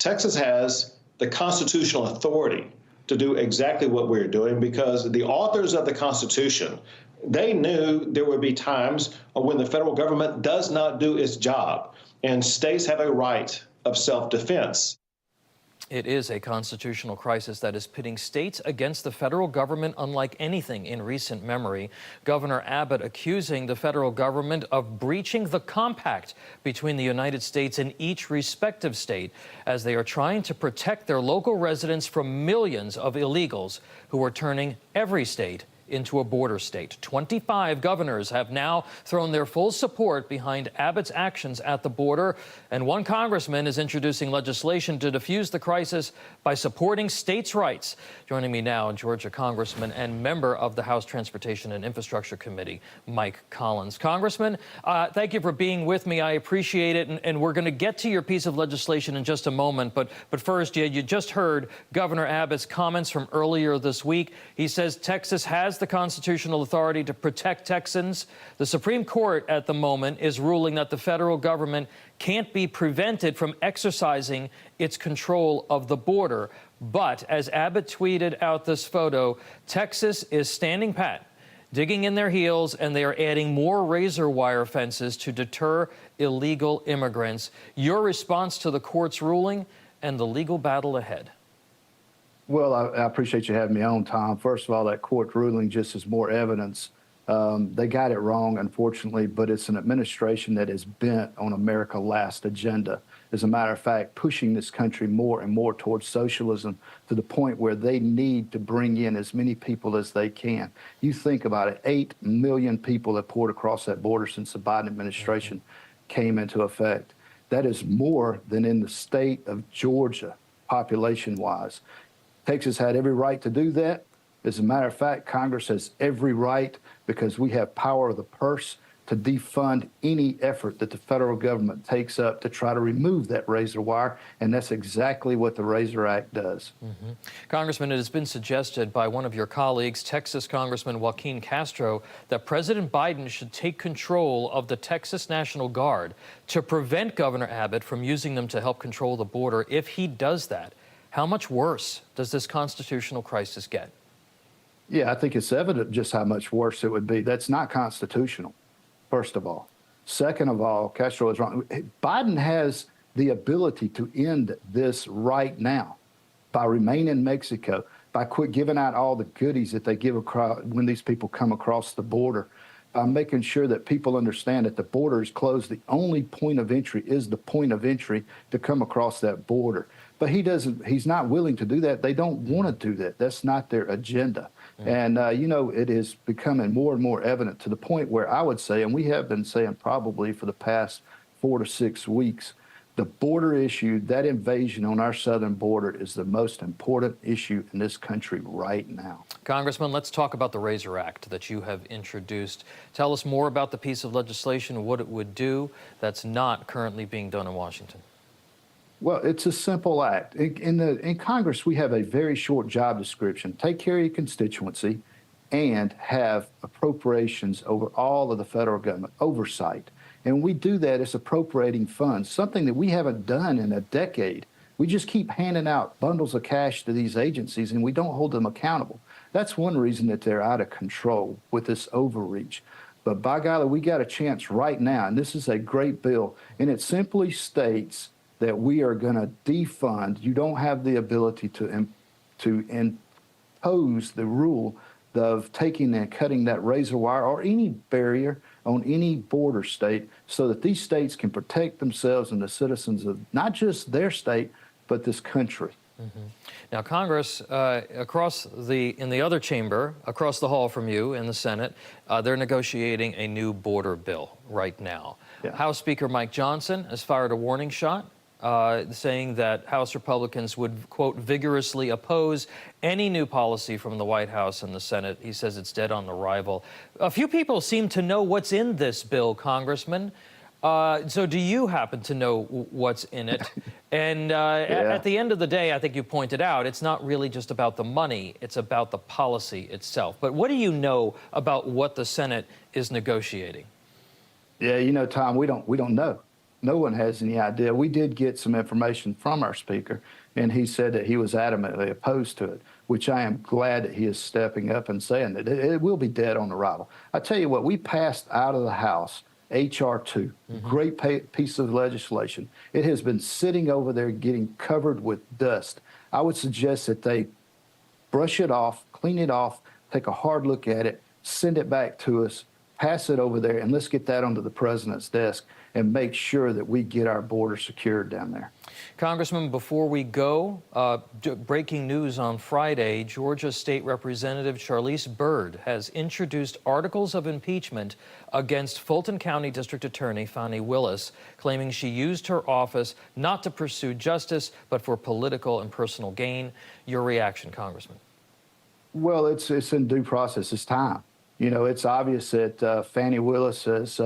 Texas has the constitutional authority to do exactly what we're doing because the authors of the Constitution, they knew there would be times when the federal government does not do its job, and states have a right of self-defense. It is a constitutional crisis that is pitting states against the federal government unlike anything in recent memory. Governor Abbott accusing the federal government of breaching the compact between the United States and each respective state as they are trying to protect their local residents from millions of illegals who are turning every state into a border state. 25 governors have now thrown their full support behind Abbott's actions at the border, and one congressman is introducing legislation to defuse the crisis by supporting states' rights. Joining me now, Georgia Congressman and member of the House Transportation and Infrastructure Committee, Mike Collins. Congressman, thank you for being with me. I appreciate it, and we're going to get to your piece of legislation in just a moment. But first, you just heard Governor Abbott's comments from earlier this week. He says Texas has the constitutional authority to protect Texans. The Supreme Court at the moment is ruling that the federal government can't be prevented from exercising its control of the border. But as Abbott tweeted out this photo, Texas is standing pat, digging in their heels, and they are adding more razor wire fences to deter illegal immigrants. Your response to the court's ruling and the legal battle ahead? Well, I appreciate you having me on, Tom. First of all, that court ruling just is more evidence. They got it wrong, unfortunately, but it's an administration that is bent on America's last agenda. As a matter of fact, pushing this country more and more towards socialism to the point where they need to bring in as many people as they can. You think about it, 8 million people have poured across that border since the Biden administration came into effect. That is more than in the state of Georgia, population-wise. Texas had every right to do that. As a matter of fact, Congress has every right, because we have power of the purse, to defund any effort that the federal government takes up to try to remove that razor wire, and that's exactly what the Razor Act does. Congressman, it has been suggested by one of your colleagues, Texas Congressman Joaquin Castro, that President Biden should take control of the Texas National Guard to prevent Governor Abbott from using them to help control the border. If he does that, how much worse does this constitutional crisis get? Yeah, I think it's evident just how much worse it would be. That's not constitutional, first of all. Second of all, Castro is wrong. Biden has the ability to end this right now by remaining in Mexico, by quit giving out all the goodies that they give across when these people come across the border, by making sure that people understand that the border is closed. The only point of entry is the point of entry to come across that border. But he's not willing to do that. They don't want to do that. That's not their agenda. And, you know, it is becoming more and more evident to the point where I would say, and we have been saying probably for the past 4 to 6 weeks, the border issue, that invasion on our southern border, is the most important issue in this country right now. Congressman, let's talk about the Razor Act that you have introduced. Tell us more about the piece of legislation, what it would do that's not currently being done in Washington. Well, it's a simple act. In Congress, we have a very short job description. Take care of your constituency and have appropriations over all of the federal government, oversight. And we do that as appropriating funds, something that we haven't done in a decade. We just keep handing out bundles of cash to these agencies, and we don't hold them accountable. That's one reason that they're out of control with this overreach. But by golly, we got a chance right now, and this is a great bill, and it simply states that we are going to defund. You don't have the ability to impose the rule of taking and cutting that razor wire or any barrier on any border state, so that these states can protect themselves and the citizens of not just their state, but this country. Now, Congress, in the other chamber, across the hall from you in the Senate, they're negotiating a new border bill right now. Yeah. House Speaker Mike Johnson has fired a warning shot, saying that House Republicans would, quote, vigorously oppose any new policy from the White House and the Senate. He says it's dead on arrival. A few people seem to know what's in this bill, Congressman. So do you happen to know what's in it? And at the end of the day, I think you pointed out, it's not really just about the money, it's about the policy itself. But what do you know about what the Senate is negotiating? Yeah, you know, Tom, we don't know. no one has any idea. We did get some information from our speaker, and he said that he was adamantly opposed to it, which I am glad that he is stepping up and saying that it will be dead on arrival. I tell you what, we passed out of the House H.R. 2, great piece of legislation. It has been sitting over there getting covered with dust. I would suggest that they brush it off, clean it off, take a hard look at it, send it back to us, pass it over there, and let's get that onto the president's desk and make sure that we get our border secured down there. Congressman, before we go, breaking news on Friday, Georgia State Representative Charlize Byrd has introduced articles of impeachment against Fulton County District Attorney Fani Willis, claiming she used her office not to pursue justice, but for political and personal gain. Your reaction, Congressman? Well, it's in due process. It's time. You know, it's obvious that Fani Willis has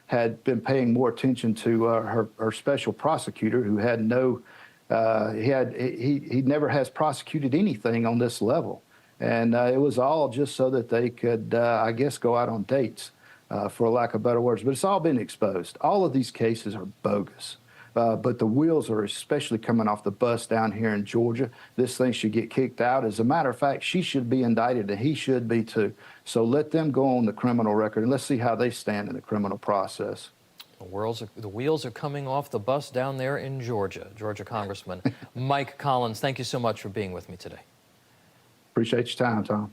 had been paying more attention to her special prosecutor, who had no, he never has prosecuted anything on this level, and it was all just so that they could, I guess, go out on dates, for lack of better words. But it's all been exposed. All of these cases are bogus. But the wheels are especially coming off the bus down here in Georgia. This thing should get kicked out. As a matter of fact, she should be indicted, and he should be too. So let them go on the criminal record, and let's see how they stand in the criminal process. The wheels are coming off the bus down there in Georgia. Georgia Congressman Mike Collins, thank you so much for being with me today. Appreciate your time, Tom.